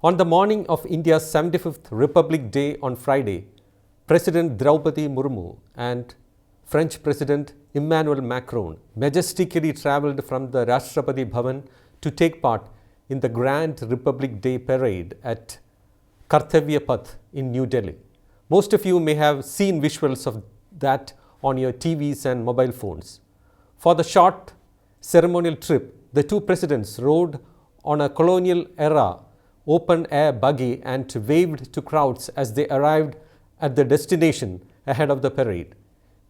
On the morning of India's 75th Republic Day on Friday, President Droupadi Murmu and French President Emmanuel Macron majestically travelled from the Rashtrapati Bhavan to take part in the Grand Republic Day parade at Kartavya Path in New Delhi. Most of you may have seen visuals of that on your TVs and mobile phones. For the short ceremonial trip, the two presidents rode on a colonial-era open-air buggy and waved to crowds as they arrived at the destination ahead of the parade.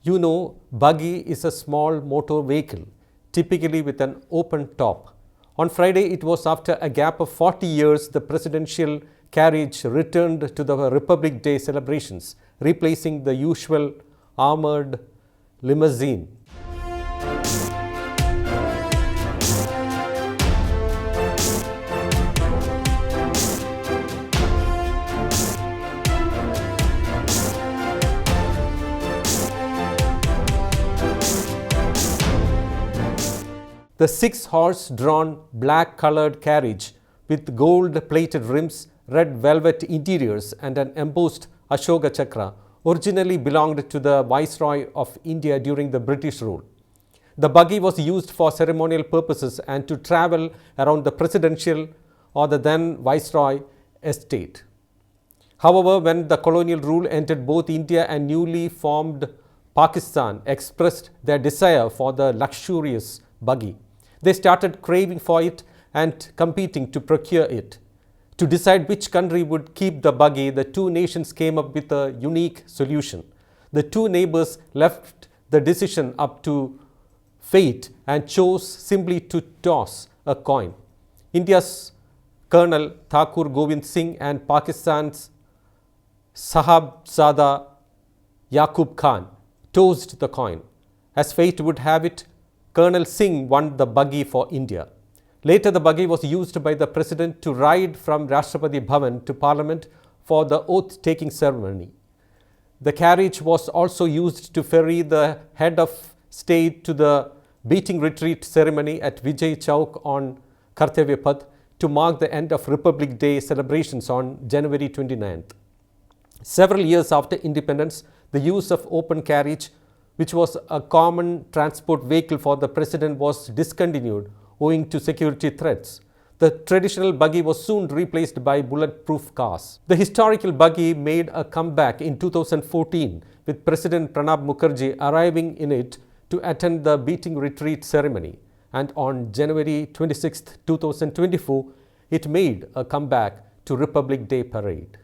You know, buggy is a small motor vehicle, typically with an open top. On Friday, it was after a gap of 40 years the presidential carriage returned to the Republic Day celebrations, replacing the usual armoured limousine. The 6-horse-drawn black-coloured carriage with gold-plated rims, red velvet interiors and an embossed Ashoka Chakra originally belonged to the Viceroy of India during the British rule. The buggy was used for ceremonial purposes and to travel around the presidential or the then Viceroy estate. However, when the colonial rule entered, both India and newly formed Pakistan expressed their desire for the luxurious buggy. They started craving for it and competing to procure it. To decide which country would keep the buggy, the two nations came up with a unique solution. The two neighbors left the decision up to fate and chose simply to toss a coin. India's Colonel Thakur Govind Singh and Pakistan's Sahibzada Yaqub Khan tossed the coin. As fate would have it, Colonel Singh won the buggy for India. Later, the buggy was used by the president to ride from Rashtrapati Bhavan to Parliament for the oath-taking ceremony. The carriage was also used to ferry the head of state to the beating retreat ceremony at Vijay Chowk on Kartavya Path to mark the end of Republic Day celebrations on January 29th. Several years after independence, the use of open carriage, which was a common transport vehicle for the president, was discontinued owing to security threats. The traditional buggy was soon replaced by bulletproof cars. The historical buggy made a comeback in 2014 with President Pranab Mukherjee arriving in it to attend the beating retreat ceremony. And on January 26, 2024, it made a comeback to Republic Day parade.